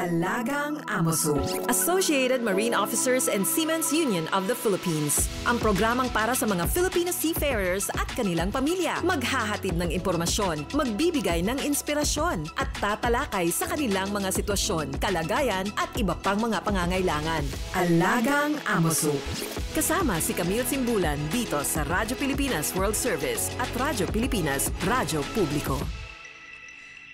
Alagang Amoso. Associated Marine Officers and Seamen's Union of the Philippines. Ang programang para sa mga Filipino seafarers at kanilang pamilya. Maghahatid ng impormasyon, magbibigay ng inspirasyon, at tatalakay sa kanilang mga sitwasyon, kalagayan at iba pang mga pangangailangan. Alagang Amoso. Kasama si Camille Simbulan dito sa Radyo Pilipinas World Service at Radyo Pilipinas Radyo Publiko.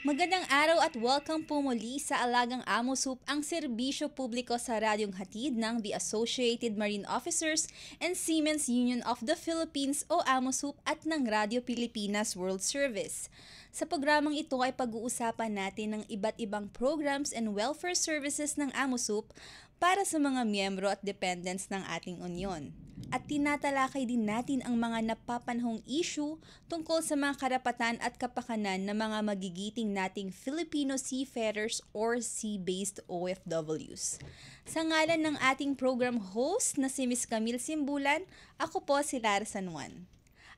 Magandang araw at welcome po muli sa Alagang Amosup, ang serbisyo publiko sa radyong hatid ng The Associated Marine Officers and Seamen's Union of the Philippines o Amosup at ng Radyo Pilipinas World Service. Sa programang ito ay pag-uusapan natin ng iba't ibang programs and welfare services ng Amosup para sa mga miyembro at dependents ng ating union. At tinatalakay din natin ang mga napapanahong issue tungkol sa mga karapatan at kapakanan ng mga magigiting nating Filipino seafarers or sea-based OFWs. Sa ngalan ng ating program host na si Ms. Camille Simbulan, ako po si Lara San Juan.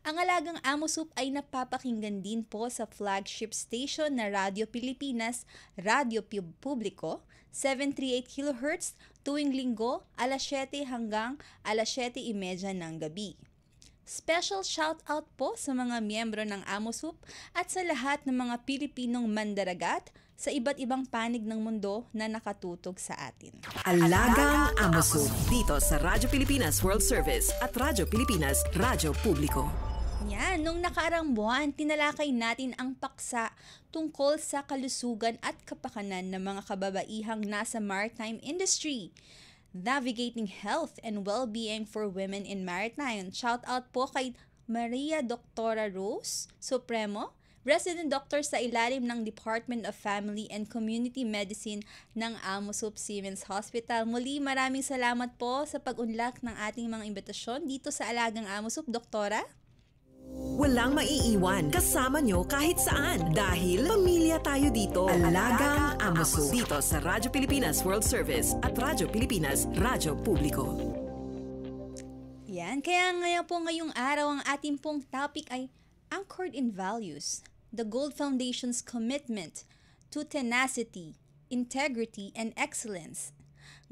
Ang Alagang Amosup ay napapakinggan din po sa flagship station na Radyo Pilipinas, Radyo Publiko, 738 kHz tuwing linggo, alas 7 hanggang alas 7:30 ng gabi. Special shoutout po sa mga miyembro ng Amosup at sa lahat ng mga Pilipinong mandaragat sa iba't ibang panig ng mundo na nakatutog sa atin. Alagang Amosup dito sa Radyo Pilipinas World Service at Radyo Pilipinas Radyo Publiko. Yan, nung nakaraang buwan, tinalakay natin ang paksa tungkol sa kalusugan at kapakanan ng mga kababaihang nasa maritime industry. Navigating Health and Well-Being for Women in Maritime. Shout out po kay Maria Doctora Rose Supremo, Resident Doctor sa ilalim ng Department of Family and Community Medicine ng Amosup Seamen's Hospital. Muli, maraming salamat po sa pag-unlak ng ating mga imbitasyon dito sa Alagang Amosup, Doktora. Walang maiiwan. Kasama nyo kahit saan. Dahil pamilya tayo dito. Alagang Amoso. Dito sa Radyo Pilipinas World Service at Radyo Pilipinas Radyo Publiko. Yan. Kaya ngayon po ngayong araw ang ating pong topic ay Anchored in Values. The Gold Foundation's commitment to tenacity, integrity, and excellence.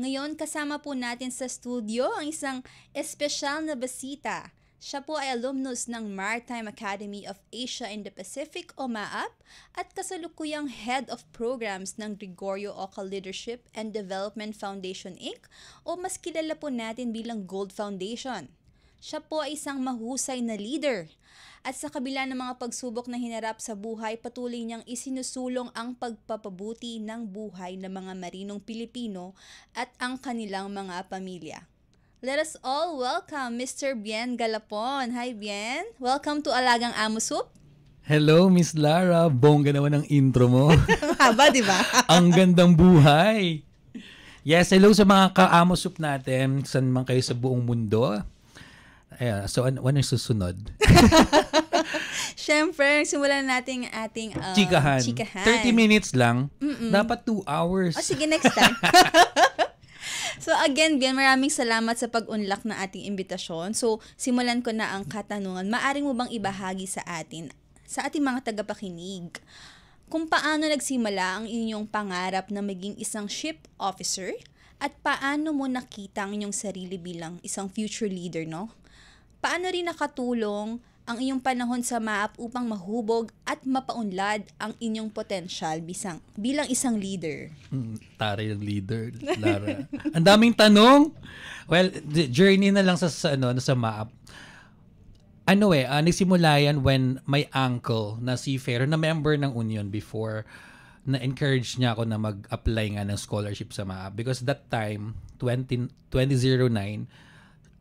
Ngayon kasama po natin sa studio ang isang espesyal na basita. Siya po ay alumnus ng Maritime Academy of Asia and the Pacific o MAAP at kasalukuyang Head of Programs ng Gregorio Oca Leadership and Development Foundation Inc. o mas kilala po natin bilang Gold Foundation. Siya po ay isang mahusay na leader at sa kabila ng mga pagsubok na hinarap sa buhay, patuloy niyang isinusulong ang pagpapabuti ng buhay ng mga marinong Pilipino at ang kanilang mga pamilya. Let us all welcome Mr. Bien Galapon. Hi, Bien. Welcome to Alagang Amosup. Hello, Miss Lara. Bongga naman ang intro mo. Haba, di ba? Ang gandang buhay. Yes, hello sa mga ka-Amosup natin. Saan man kayo sa buong mundo. Ayan, so, ano yung susunod? Siyempre, simulan natin ating chikahan. 30 minutes lang. Dapat 2 hours. O, sige, next time. So again, Bien, maraming salamat sa pag-unlak ng ating imbitasyon. So simulan ko na ang katanungan. Maaari mo bang ibahagi sa atin, sa ating mga tagapakinig, kung paano nagsimula ang inyong pangarap na maging isang ship officer at paano mo nakita ang inyong sarili bilang isang future leader, no? Paano rin nakatulong ang inyong panahon sa MAAP upang mahubog at mapaunlad ang inyong potensyal bilang isang leader? Taray ng leader, Lara. Ang daming tanong. Well, the journey na lang sa MAAP. Nagsimula yan when my uncle na seafarer, na member ng union before, na-encourage niya ako na mag-apply nga ng scholarship sa MAAP. Because that time, 2009,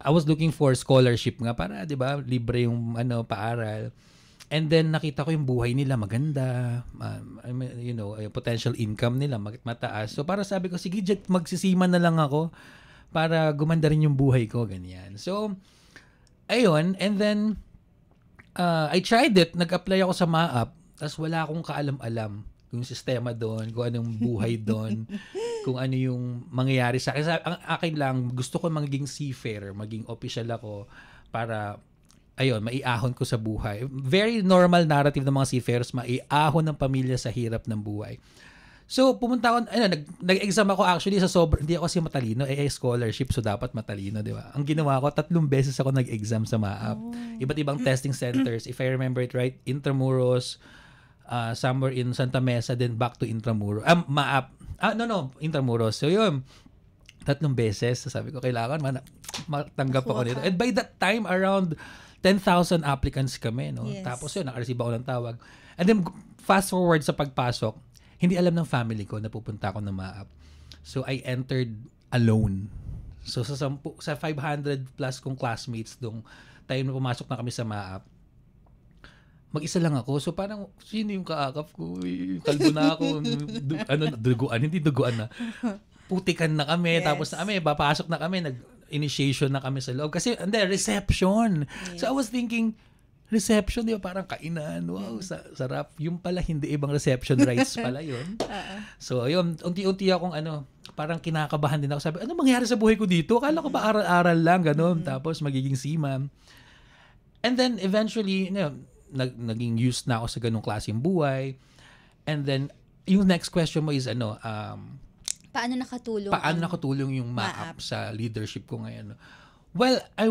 I was looking for scholarship nga para, 'di ba, libre yung paaral. And then nakita ko yung buhay nila maganda, potential income nila mataas. So para sabi ko, sige, magsisiman na lang ako para gumanda rin yung buhay ko, ganyan. So ayun, and then I tried it, nag-apply ako sa MAAP, tapos wala akong kaalam-alam yung sistema doon, kung anong buhay doon, kung ano yung mangyayari sa akin. Ang akin lang, gusto ko maging seafarer, maging official ako para, maiahon ko sa buhay. Very normal narrative ng mga seafarers, maiahon ng pamilya sa hirap ng buhay. So, pumunta ako, nag-exam ako actually sa hindi ako kasi matalino, scholarship, so dapat matalino, di ba? Ang ginawa ko, 3 beses ako nag-exam sa MAAP. Iba't ibang testing centers. If I remember it right, Intramuros, somewhere in Santa Mesa, then back to Intramuros. MAAP. Intramuros. So, yun. 3 beses. So, sabi ko, kailangan matanggap ako nito. And by that time, around 10,000 applicants kami, no? Yes. Tapos yun, naka-receive ako ng tawag. And then, fast forward sa pagpasok, hindi alam ng family ko na pupunta ako ng MAAP. So, I entered alone. So, sa 500 plus kong classmates nung time na pumasok na kami sa MAAP, mag-isa lang ako. So, parang, sino yung kaakap ko? Kalbo na ako. Duguan. Hindi duguan na. Putikan na kami. Yes. Tapos na kami, papasok na kami. Nag-initiation na kami sa loob. Kasi, reception. Yes. So, I was thinking, reception, di ba? Parang kainan. Wow, sarap. Yung pala, hindi ibang reception rights pala yun. So, ayun, unti-unti akong parang kinakabahan din ako. Sabi, ano mangyari sa buhay ko dito? Akala ko ba aral-aral lang, gano'n. Tapos, magiging seaman. And then, eventually, naging used na ako sa ganung klaseng buhay. And then, yung next question mo is, paano nakatulong yung MAAP sa leadership ko ngayon? Well, I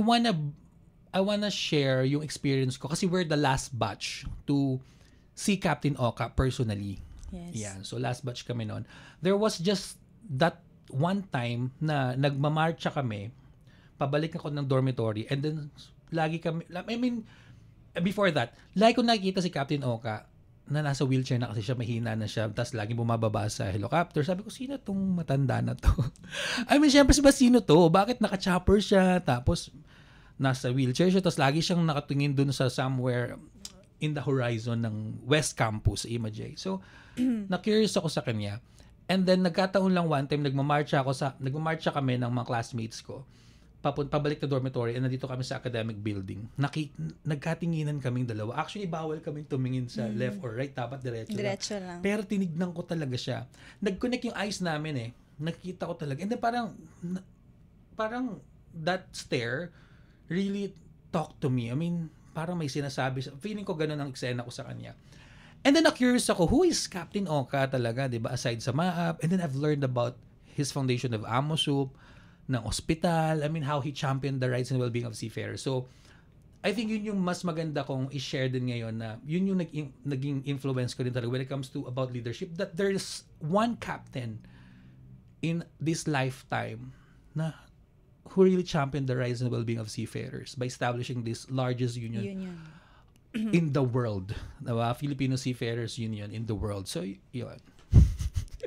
wanna share yung experience ko kasi we're the last batch to see Captain Oka personally. Yes. Yeah, so last batch kami noon. There was just that one time na nagmamarcha kami, pabalik ako ng dormitory, and then lagi kami, before that, lagi ko nakikita si Captain Oka na nasa wheelchair na kasi siya, mahina na siya, tapos laging bumababa sa helicopter. Sabi ko, sino tong matanda na to? Syempre sino to? Bakit naka-chopper siya? Tapos nasa wheelchair siya, tapos lagi siyang nakatingin dun sa somewhere in the horizon ng West Campus, Imaj. So, na-curious ako sa kanya. And then, nagkataon lang one time, nagmamarcha kami ng mga classmates ko, pabalik na dormitory, and nandito kami sa academic building. Nagkatinginan kaming dalawa. Actually, bawal kaming tumingin sa left or right, dapat diretso lang. Pero tinignan ko talaga siya. Nag-connect yung eyes namin Nakita ko talaga. And then, parang that stare really talk to me. Parang may sinasabi. Feeling ko ganun ang eksena ko sa kanya. And then, na-curious ako, who is Captain Oka talaga, di ba? Aside sa MAAP. And then, I've learned about his foundation of AMOSUP, ng ospital, how he championed the rights and well-being of seafarers. So, I think yun yung mas maganda kong i-share din ngayon na yun yung naging influence ko din talaga when it comes to about leadership, that there's one captain in this lifetime na who really championed the rights and well-being of seafarers by establishing this largest union. In the world. Diba? Filipino Seafarers Union in the world. So, yun.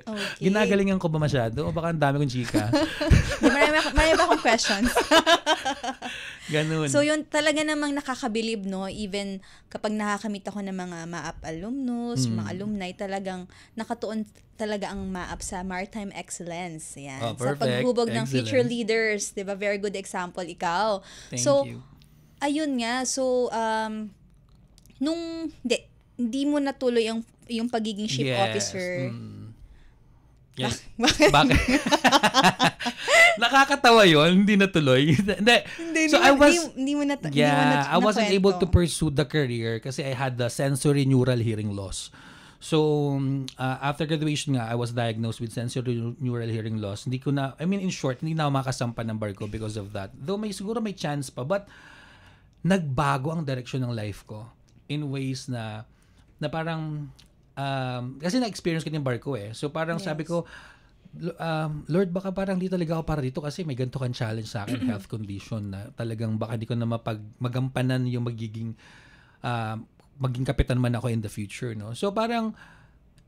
Okay. Ginagalingan ko ba masyado? O baka ang dami kong chika? Marami ba akong questions? Ganun. So, yun talaga namang nakakabilib, no? Even kapag nakakamit ako ng mga MAAP alumnus, mga alumni, talagang nakatuon talaga ang MAAP sa maritime excellence. Yan. Sa paghubog ng future leaders. Diba? Very good example, ikaw. Thank you. Ayun nga. So, hindi mo natuloy yung pagiging ship officer. Yes. Bakit? Nakakatawa yun, hindi natuloy. So hindi mo I wasn't able to pursue the career kasi I had the sensory neural hearing loss. So, after graduation nga, I was diagnosed with sensory neural hearing loss. Hindi ko na, in short, hindi na ako makasampa ng barko because of that. Though siguro may chance pa, but nagbago ang direction ng life ko in ways na parang, kasi na-experience ko yung barko So parang sabi ko, Lord, baka parang di talaga ako para dito kasi may ganito kang challenge sa akin, health condition na talagang baka di ko na magampanan yung maging kapitan man ako in the future, no? So parang,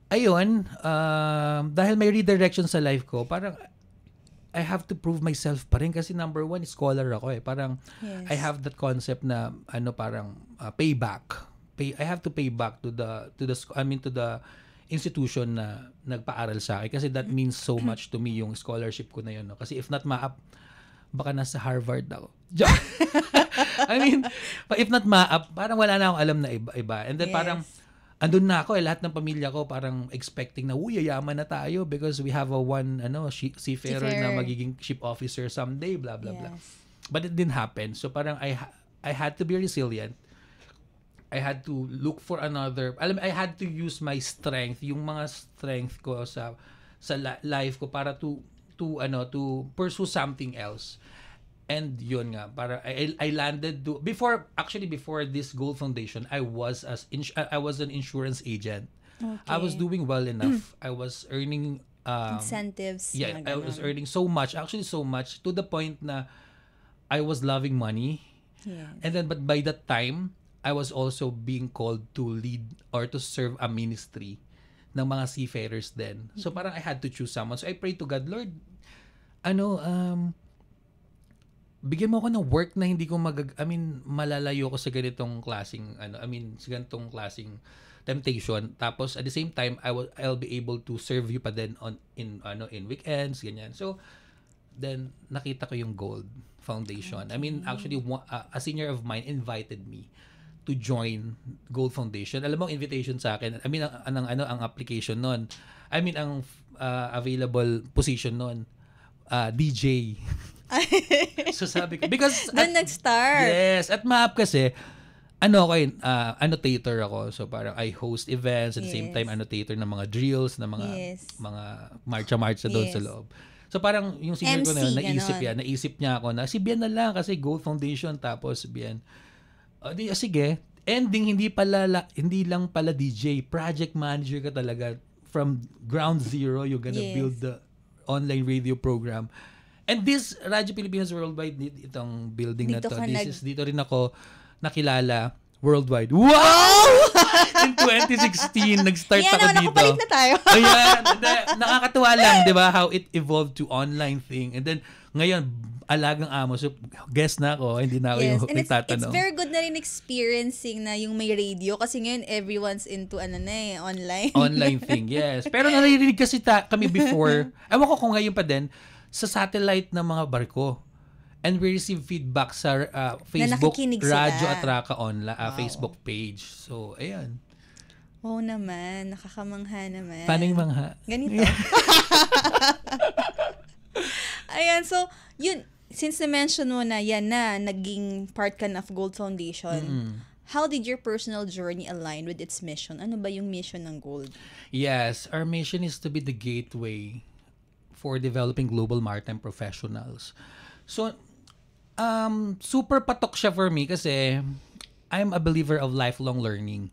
ayun, dahil may redirection sa life ko, parang I have to prove myself pa rin kasi number one, scholar ako Parang, I have that concept na, parang payback. I have to pay back to the institution na nagpaaral sa akin kasi that means so much to me yung scholarship ko na yun. No? Kasi if not MAAP, baka nasa Harvard ako. If not MAAP, parang wala na akong alam na iba. And then parang, andun na ako lahat ng pamilya ko parang expecting na, yayaman na tayo because we have a seafarer na magiging ship officer someday, blah, blah, blah. But it didn't happen. So parang I had to be resilient. I had to look for another, I had to use my strength, yung mga strength ko sa life ko para to pursue something else. And yun nga, para I landed before this Gold Foundation, I was an insurance agent. Okay. I was doing well enough. I was earning Incentives. yeah, mga I was ganon. earning so much to the point na I was loving money. Yes. And then but by that time, I was also being called to lead or to serve a ministry ng mga seafarers din. So parang I had to choose someone. So I prayed to God, Lord, bigyan mo ako ng work na hindi ko malalayo ko sa ganitong klaseng sa ganitong klaseng temptation. Tapos at the same time, I'll be able to serve you pa din in weekends, ganyan. So then nakita ko yung Gold Foundation. Okay. Actually a senior of mine invited me to join Gold Foundation. Alam mo ang invitation sa akin. Ang application noon. Ang available position noon, DJ. So sabi ko, because Doon nag-start. yes, at MAP kasi annotator ako. So parang I host events at the same Yes. time annotator ng mga drills, ng mga Yes. marcha doon sa Yes. loob. So parang yung senior ko na yun, MC, naisip niya ako na si Bian na lang kasi Gold Foundation tapos Bian. Sige. Ending hindi lang pala DJ, project manager ka talaga from ground zero. You're gonna Yes. build the online radio program. And this Radyo Pilipinas Worldwide, itong building Dito na to, ka dito rin ako nakilala worldwide. Wow! In 2016, nag-start ako dito. Nakabalik na tayo. Ayan, nakakatuwa lang, di ba, how it evolved to online thing. And then, ngayon, alagang amo. So, guess na ako, hindi na ako Yes, yung and it's nagtatanong. very good na rin experiencing na yung may radio kasi ngayon everyone's into online. Online thing, yes. Pero naririnig kasi kami before, ewan ko kung ngayon pa din, sa satellite ng mga barko. And we receive feedback sa Facebook, nakikinig sila. Radyo Atraca online, Wow. Facebook page. So, ayan. Oo naman, nakakamangha naman. Paano yung mga? Ganito. Ayan, so, yun, since na-mention mo na yan na, naging part ka na of Gold Foundation, how did your personal journey align with its mission? Ano ba yung mission ng Gold? Yes, our mission is to be the gateway for developing global maritime professionals. So, super patok siya for me kasi I'm a believer of lifelong learning.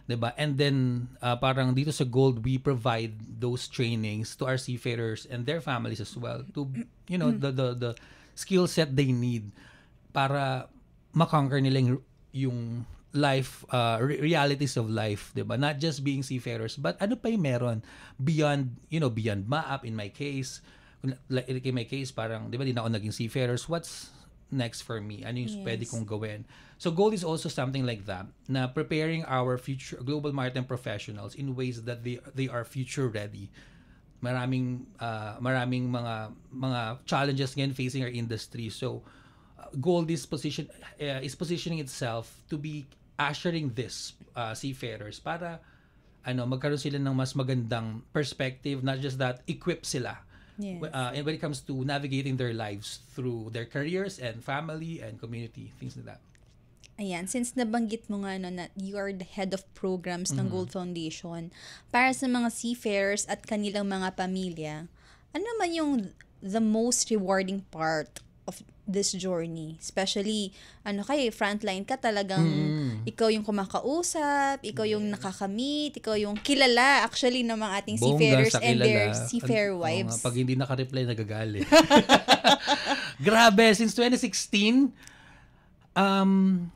'Di ba? And then, parang dito sa Gold, we provide those trainings to our seafarers and their families as well to, the skill set they need para makonquer nila yung life, realities of life, 'di ba? Not just being seafarers, but ano pa yung meron beyond MAAP in my case. Like in my case, parang, 'di ba, di na ako naging seafarers. What's next for me? Ano yung pwede kong gawin? So Gold is also something like that, na preparing our future global maritime professionals in ways that they are future ready. Maraming mga challenges ngayon facing our industry. So Gold is positioning itself to be ushering this seafarers para magkaroon sila ng mas magandang perspective, not just that, equip sila. Yes. And when it comes to navigating their lives through their careers and family and community, things like that. Ayan, since nabanggit mo nga na you are the head of programs ng Gold Foundation, para sa mga seafarers at kanilang mga pamilya, ano naman yung the most rewarding part of this journey? Especially, frontline ka talagang ikaw yung kumakausap, ikaw yung nakakamit, ikaw yung kilala actually ng mga ating seafarers and their seafarer wives. Pag hindi naka-reply, nagagalit. Grabe, since 2016,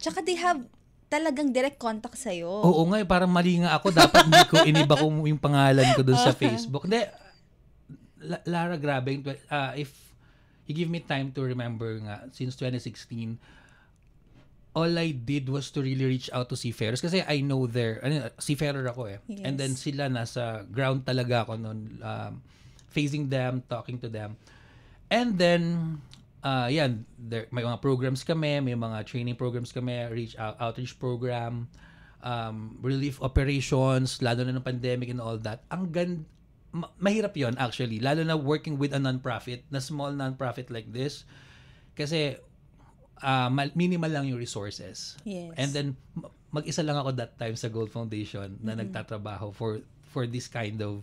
Tsaka they have talagang direct contact sa'yo. oo nga, parang mali nga ako. Dapat hindi ko iniba ko yung pangalan ko dun sa Facebook. Hindi, Lara, grabe. If you give me time to remember nga, since 2016, all I did was to really reach out to seafarers kasi I know seafarer ako eh. Yes. And then sila nasa ground talaga ako noon, facing them, talking to them. And then, may mga programs kami, may mga training programs kami, outreach program, relief operations, lalo na ng pandemic and all that. Mahirap yon actually, lalo na working with a non-profit, na small non-profit like this. Kasi, minimal lang yung resources. Yes. And then, mag-isa lang ako that time sa Gold Foundation na nagtatrabaho for this kind of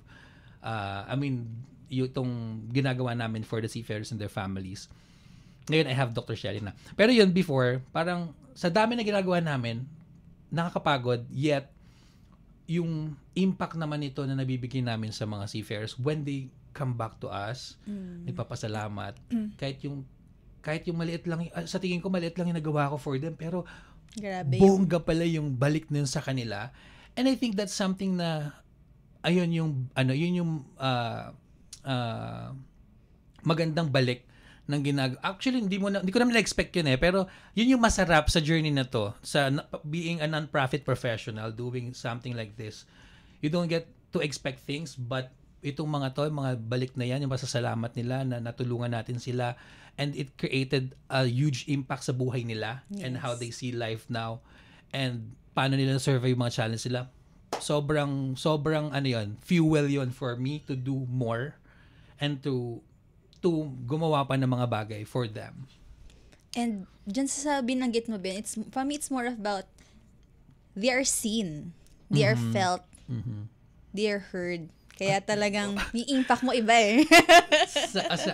yung ginagawa namin for the seafarers and their families. Ngayon, I have Dr. Shelly na. Pero yun, before, parang sa dami na ginagawa namin, nakakapagod, yet, yung impact naman ito na nabibigay namin sa mga seafarers when they come back to us, nagpapasalamat, kahit yung maliit lang, sa tingin ko maliit lang yung nagawa ko for them, pero Grabe bongga pala yung balik nun sa kanila. And I think that's something na, ayun yung magandang balik ng actually hindi ko naman na-expect yun pero yun yung masarap sa journey na to, sa being a non-profit professional doing something like this. You don't get to expect things, but itong mga balik na yan, yung masasalamat nila na natulungan natin sila, and it created a huge impact sa buhay nila. Yes. And how they see life now, and paano nila survey yung mga challenge nila. Sobrang fuel yon for me to do more and to gumawa pa ng mga bagay for them. And dyan sa binanggit mo, Ben, for me, it's more about they are seen, they are felt, they are heard. Kaya talagang yung impact mo iba eh.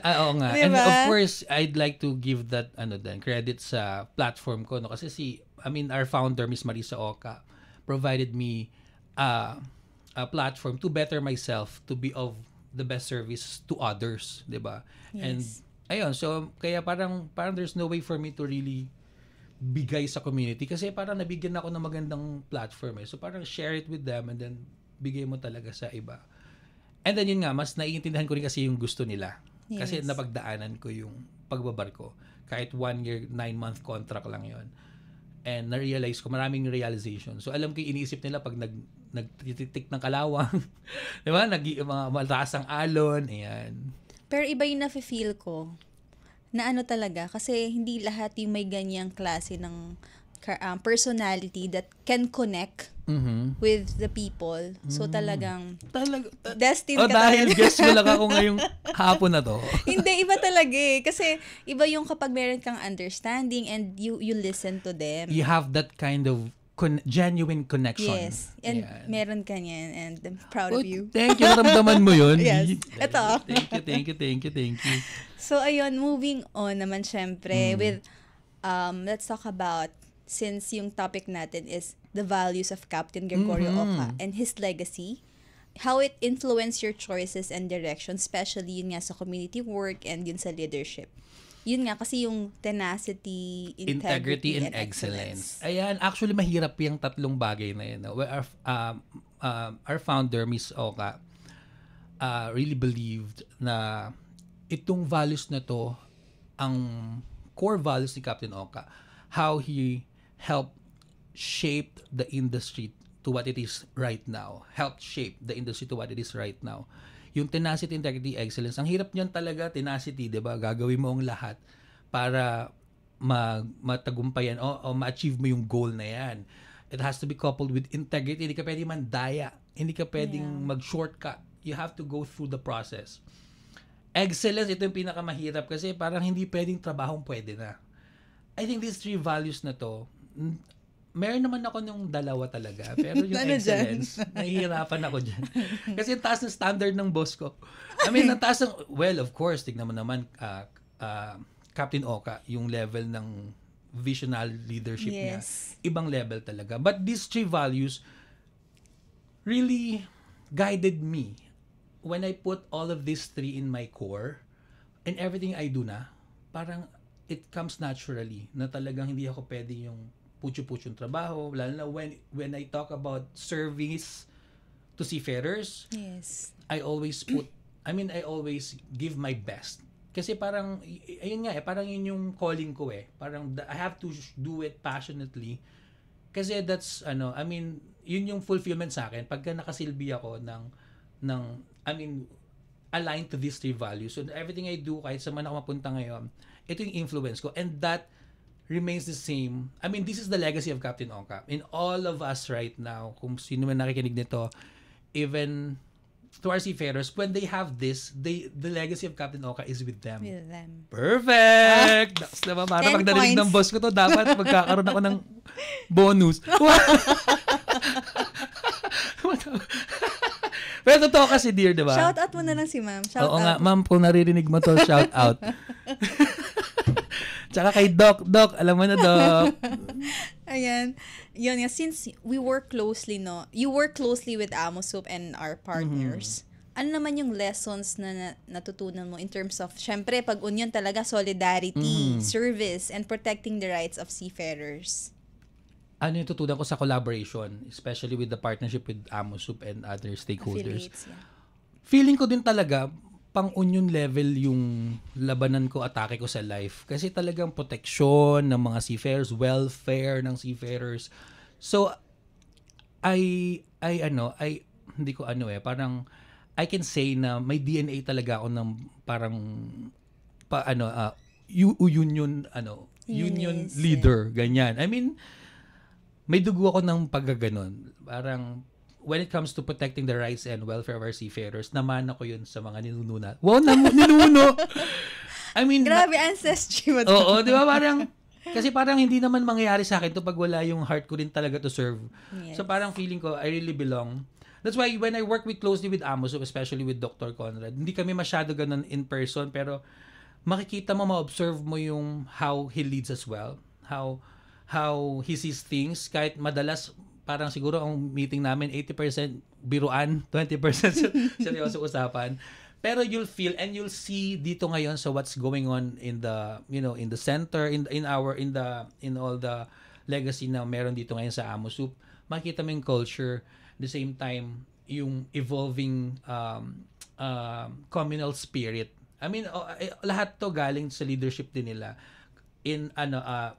Oo nga. Diba? And of course, I'd like to give that credit sa platform ko. No? Kasi our founder, Miss Marisa Oca, provided me a platform to better myself, to be of the best service to others, 'di ba? Yes. And ayun, so kaya parang there's no way for me to really bigay sa community kasi parang nabigyan ako ng magandang platform So parang share it with them and then bigay mo talaga sa iba. And then yun nga, mas naiintindihan ko rin kasi yung gusto nila. Yes. Kasi napagdaanan ko yung pagbabarko. Kahit 1 year, 9-month contract lang yon. And na-realize ko, maraming realization. So alam ko yung iniisip nila pag nagtitik ng kalawang, di ba? Mga mataas ang alon, ayan. Pero iba yung nafe-feel ko na talaga, kasi hindi lahat yung may ganyang klase ng personality that can connect with the people. So talagang destined ka dahil talaga. guess mo lang ako ngayong hapon na to. Hindi, iba talaga eh. Kasi iba yung kapag meron kang understanding and you listen to them. You have that kind of genuine connection. Yes. And meron ka niyan, and I'm proud of you. Thank you. Naramdaman mo yun. Yes. Ito. Thank you. So ayun, moving on naman syempre with let's talk about, since yung topic natin is the values of Captain Gregorio Oca and his legacy, how it influenced your choices and direction, especially yun nga sa community work and yun sa leadership. Yun nga, kasi yung tenacity, integrity and excellence. Ayan, actually mahirap yung tatlong bagay na yun. Our founder, Miss Oca, really believed na itong values na to, ang core values ni Captain Oca, how he helped shape the industry to what it is right now. Yung tenacity, integrity, excellence. Ang hirap niyan talaga, tenacity, 'di ba? Gagawin mo ang lahat para matagumpayan o ma-achieve mo yung goal na 'yan. It has to be coupled with integrity. Hindi ka pwedeng mandaya. Hindi ka pwedeng mag-shortcut. You have to go through the process. Excellence, ito yung pinakamahirap kasi parang hindi pwedeng trabahong pwede na. I think these 3 values na to, meron naman ako nung dalawa talaga. Pero yung excellence, nahihirapan ako dyan. Kasi taas ng standard ng boss ko. Ang taas ng, well, of course, tignan mo naman, Captain Oca, yung level ng visionary leadership niya. Ibang level talaga. But these 3 values really guided me when I put all of these 3 in my core and everything I do na, parang it comes naturally na talagang hindi ako pwede yung putyo-putyong trabaho, lalo na when I talk about service to seafarers. Yes. I always give my best. Kasi parang, ayun nga parang yun yung calling ko Parang I have to do it passionately. Kasi that's, yun yung fulfillment sa akin. Pagka nakasilbi ako aligned to these 3 values. So everything I do, kahit sa man ako mapunta ngayon, ito yung influence ko. And that remains the same. This is the legacy of Captain Oca. In all of us right now, kung sino man nakikinig nito, even to our seafarers, when they have this, the legacy of Captain Oka is with them. With them. Perfect! That's naman, para 10 pag narinig ng points. boss ko to, dapat magkakaroon ako ng bonus. Pero totoo kasi, dear, di ba? Shout out mo na lang si ma'am. Shout Oo out. nga, ma'am, kung naririnig mo to, shout out. Tsaka kay Doc, alam mo na, Doc. Ayan. Yun nga, since we work closely, no? You work closely with Amosup and our partners. Ano naman yung lessons na natutunan mo in terms of, syempre, pag union talaga, solidarity, service, and protecting the rights of seafarers? Ano yung tutunan ko sa collaboration, especially with the partnership with Amosup and other stakeholders. Affiliates, yeah. Feeling ko din talaga, pang-union level yung labanan ko, atake ko sa life. Kasi talagang protection ng mga seafarers, welfare ng seafarers. So, parang, I can say na may DNA talaga ako ng parang, union Unionist, leader, ganyan. I mean, may dugo ako ng pagkaganon. Parang, when it comes to protecting the rights and welfare of our seafarers, naman ako yun sa mga ninununa. Wow, ninuno! I mean, Grabe, ancestry mo to. oo, di ba? Kasi parang hindi naman mangyayari sa akin to pag wala yung heart ko din talaga to serve. Yes. So parang feeling ko, I really belong. That's why when I work closely with Amosup, especially with Dr. Conrad, hindi kami masyado ganun in person, pero makikita mo, ma-observe mo yung how he leads as well. How he sees things. Kahit madalas, parang siguro ang meeting namin 80% biruan, 20% seryoso usapan. Pero you'll feel and you'll see dito ngayon sa what's going on in the, in the center, in all the legacy na meron dito ngayon sa Amosup. Makita mo yung culture, at the same time yung evolving communal spirit. I mean, lahat to galing sa leadership din nila,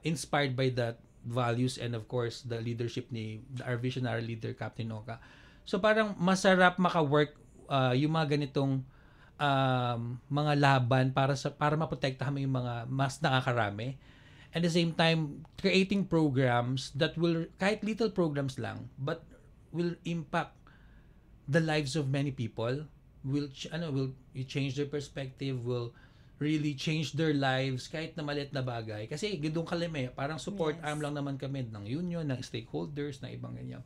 inspired by that values and of course the leadership ni our visionary leader Captain Oka. So parang masarap maka-work yung mga ganitong mga laban para maprotektahan mo yung mga mas nakakarami. And at the same time creating programs that will, kahit little programs lang, but will impact the lives of many people, will change their perspective, will really change their lives kahit na maliit na bagay. Kasi doon kalime, parang support arm lang naman kami ng union, ng stakeholders, ng ibang ganyan.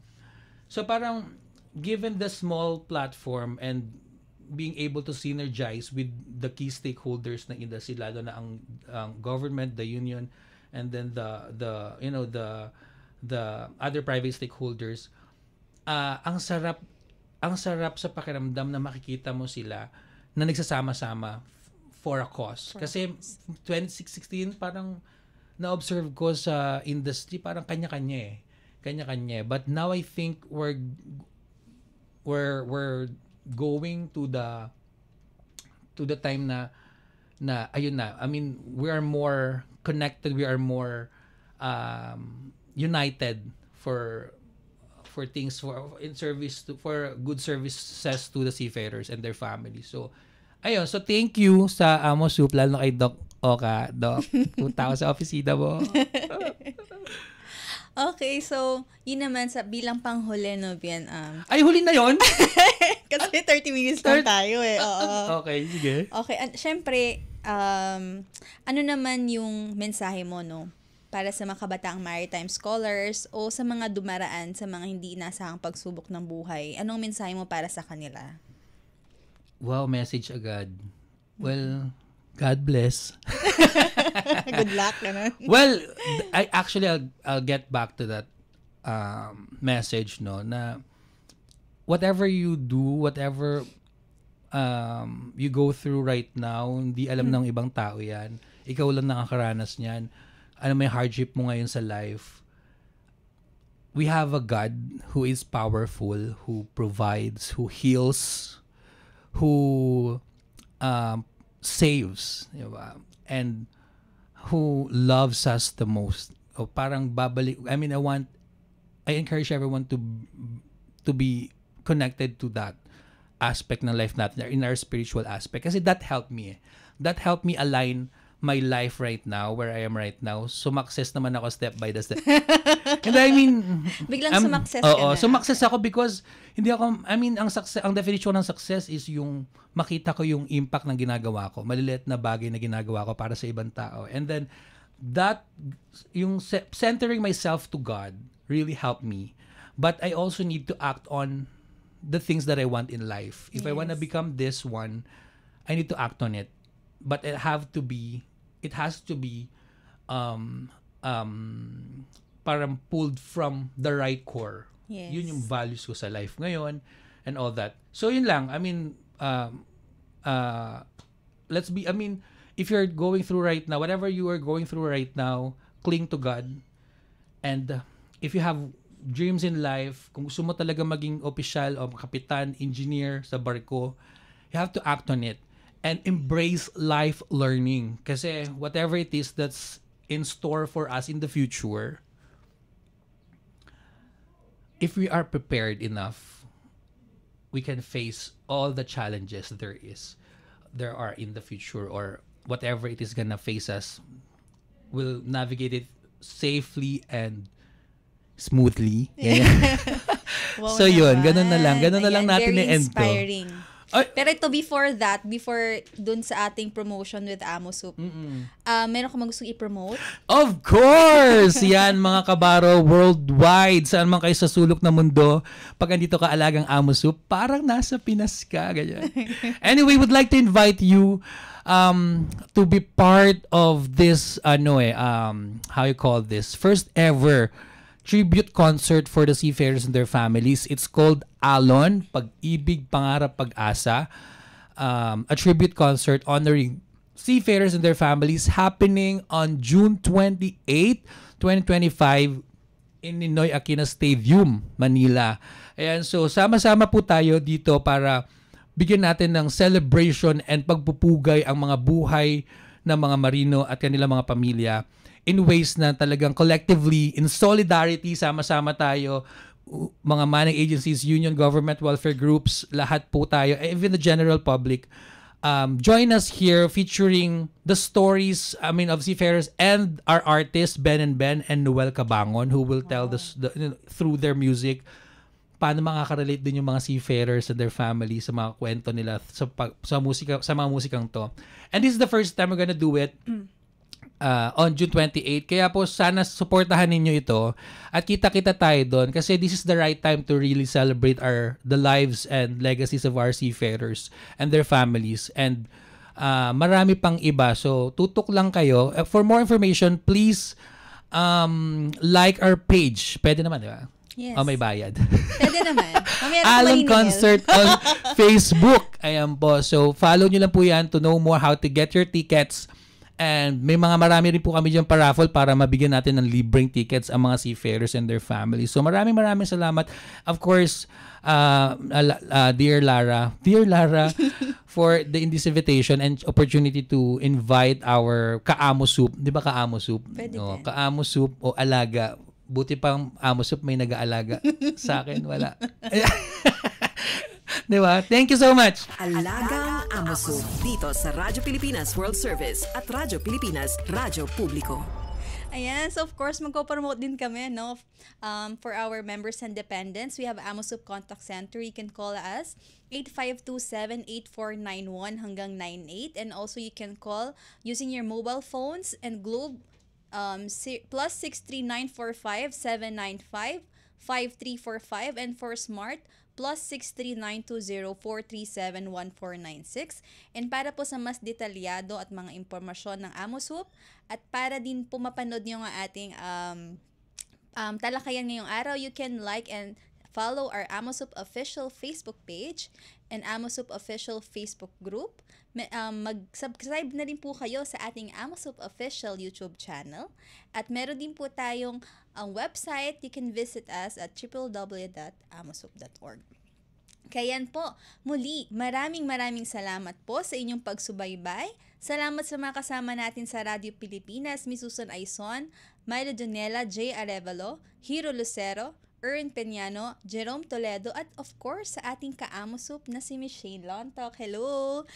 So parang given the small platform and being able to synergize with the key stakeholders ng industry, lalo na ang government, the union, and then the other private stakeholders, ang sarap sa pakiramdam na makikita mo sila na nagsasama-sama for a cause. Kasi 2016 parang na-observe ko sa industry parang kanya-kanya. But now I think we're going to the time na ayun na. I mean, we are more connected, we are more united for things, for good services to the seafarers and their families. So ayun, so thank you sa Amosup, lalo na kay Doc Oka. Doc, punta ako sa opisina mo. Okay, so yun naman sa bilang panghuli, no, Bien. Ay, huli na yon? Kasi 30 minutes lang tayo eh. Oo. Okay, sige. Okay, syempre, ano naman yung mensahe mo, no? Para sa mga kabataang maritime scholars o sa mga dumaraan sa mga hindi inasahang pagsubok ng buhay. Anong mensahe mo para sa kanila? Wow, message agad. Well, God bless. Good luck, ganun. Well, I'll get back to that message, no, na whatever you do, whatever you go through right now, hindi alam ng ibang tao yan. Ikaw lang nakakaranas niyan. Ano may hardship mo ngayon sa life. We have a God who is powerful, who provides, who heals, who saves, diba? And who loves us the most. O parang babalik, I encourage everyone to be connected to that aspect ng life natin, in our spiritual aspect. Kasi that helped me. That helped me align my life right now, where I am right now, sumakses naman ako step by the step. And I mean, Biglang sumakses ka oo, na. sumakses ako because hindi ako, I mean, ang definition ng success is yung makita ko yung impact ng ginagawa ko, maliliit na bagay na ginagawa ko para sa ibang tao. And then, that, yung centering myself to God really helped me. But I also need to act on the things that I want in life. If I want to become this one, I need to act on it. But it has to be parang pulled from the right core. Yes. Yun yung values ko sa life ngayon and all that. So yun lang. I mean, if you're going through right now, whatever you are going through right now, cling to God. And if you have dreams in life, kung gusto mo talaga maging opisyal o kapitan, engineer sa barko, you have to act on it. And embrace life learning. Kasi whatever it is that's in store for us in the future, if we are prepared enough, we can face all the challenges there are in the future, or whatever it is gonna face us, we'll navigate it safely and smoothly. Wow, So yun, ganun na naman. lang Ayan, natin very i-end to. inspiring. Ay! Pero ito, before dun sa ating promotion with Amo Soup, meron ka gustong i-promote? Of course! Yan, mga kabaro, worldwide, saan man kayo sa sulok ng mundo, pag andito ka alagang Amo Soup, parang nasa Pinas ka, ganyan. Anyway, would like to invite you to be part of this, how you call this, first ever tribute concert for the seafarers and their families. It's called Alon, Pag-ibig, Pangarap, Pag-asa. A tribute concert honoring seafarers and their families happening on June 28, 2025 in Ninoy Aquino Stadium, Manila. Ayan, so sama-sama po tayo dito para bigyan natin ng celebration and pagpupugay ang mga buhay ng mga marino at kanilang mga pamilya in ways na talagang collectively, in solidarity, sama-sama tayo, mga manning agencies, union, government, welfare groups, lahat po tayo, even the general public. Join us here featuring the stories, of seafarers and our artists, Ben and Noel Cabangon, who will tell through their music, paano makaka-relate din yung mga seafarers and their families sa mga kwento nila sa mga musikang to. And this is the first time we're gonna do it. On June 28. Kaya po sana supportahan ninyo ito at kita-kita tayo doon kasi this is the right time to really celebrate the lives and legacies of our seafarers and their families, and marami pang iba. So tutok lang kayo. For more information, please like our page. Pwede naman, di ba? Yes. O may bayad. Pwede naman. Alon Concert on Facebook. Ayan po. So follow nyo lang po yan to know more how to get your tickets. And may marami rin po kami dyan pa-raffle para mabigyan natin ng libreng tickets ang mga seafarers and their families. So maraming salamat. Of course, Dear Lara, for in this invitation and opportunity to invite our Ka-Amo Soup. Di ba Ka-Amo Soup? Pwede din. Ka-Amo Soup o Alaga. Buti pang Amo Soup may nag-aalaga. Sa akin, wala. Diba? Thank you so much. Alagang Amo Soup dito sa Radyo Pilipinas World Service at Radyo Pilipinas Radyo Publiko. Ayan, so of course, magko-promote din kami, no? For our members and dependents, we have Amo Soup Contact Center. You can call us 8527-8491 hanggang 98. And also, you can call using your mobile phones and Globe plus 63945-795-5345, and for Smart, plus 63920-437-1496. And para po sa mas detalyado at mga impormasyon ng Amo Soup at para din po mapanood nyo ang ating talakayan ngayong araw, you can like and follow our Amo Soup official Facebook page and Amo Soup official Facebook group. Mag-subscribe na rin po kayo sa ating Amo Soup official YouTube channel. At meron din po tayong website. You can visit us at www.amosoup.org. Kaya yan po, muli, maraming salamat po sa inyong pagsubaybay. Salamat sa mga kasama natin sa Radyo Pilipinas, Miss Susan Aison, Milo Donela, J. Arevalo, Hiro Lucero, Ern Peñano, Jerome Toledo, at of course sa ating Ka-Amo Soup na si Miss Shane Lontok. Hello!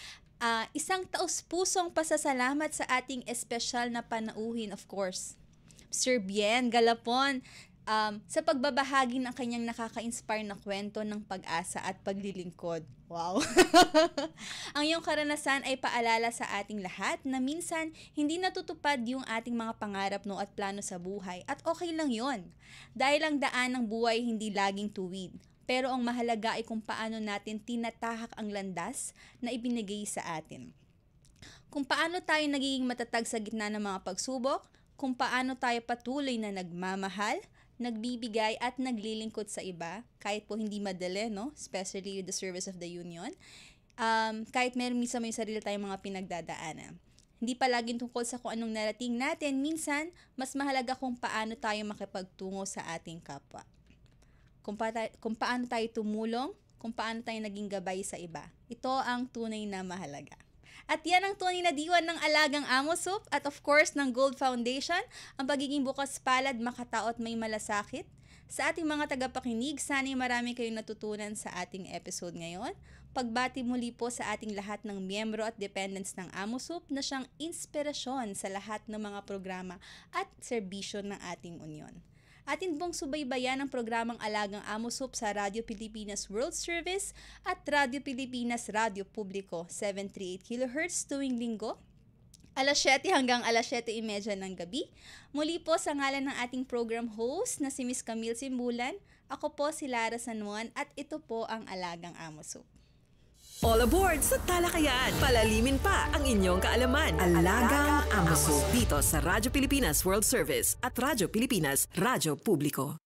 Isang taus-pusong pasasalamat sa ating espesyal na panauhin, of course, Sir Bien Galapon, sa pagbabahagi ng kanyang nakaka-inspire na kwento ng pag-asa at paglilingkod. Wow! Ang iyong karanasan ay paalala sa ating lahat na minsan hindi natutupad yung ating mga pangarap at plano sa buhay, at okay lang yon. Dahil ang daan ng buhay hindi laging tuwid. Pero ang mahalaga ay kung paano natin tinatahak ang landas na ibinigay sa atin. Kung paano tayo nagiging matatag sa gitna ng mga pagsubok, kung paano tayo patuloy na nagmamahal, nagbibigay at naglilingkod sa iba, kahit po hindi madali, no? Especially with the service of the union. Kahit meron minsan may sarili tayong mga pinagdadaanan. Hindi palaging tungkol sa kung anong narating natin, minsan, mas mahalaga kung paano tayo makipagtungo sa ating kapwa. Kung paano tayo tumulong, kung paano tayo naging gabay sa iba. Ito ang tunay na mahalaga. At yan ang tunay na diwan ng Alagang Amo Soup at of course ng Gold Foundation, ang pagiging bukas palad, makatao at may malasakit. Sa ating mga tagapakinig, sana'y marami kayong natutunan sa ating episode ngayon. Pagbati muli po sa ating lahat ng miyembro at dependents ng Amo Soup na siyang inspirasyon sa lahat ng mga programa at serbisyo ng ating union. Atin pong subaybayan ang programang Alagang Amo Soup sa Radyo Pilipinas World Service at Radyo Pilipinas Radyo Publiko 738 kHz tuwing linggo, alas 7 hanggang alas 7:30 ng gabi. Muli po sa ngalan ng ating program host na si Miss Camille Simbulan, ako po si Lara San Juan at ito po ang Alagang Amo Soup. All aboard sa talakayan. Palalimin pa ang inyong kaalaman. Alagang Amo Soup dito sa Radyo Pilipinas World Service at Radyo Pilipinas Radyo Publiko.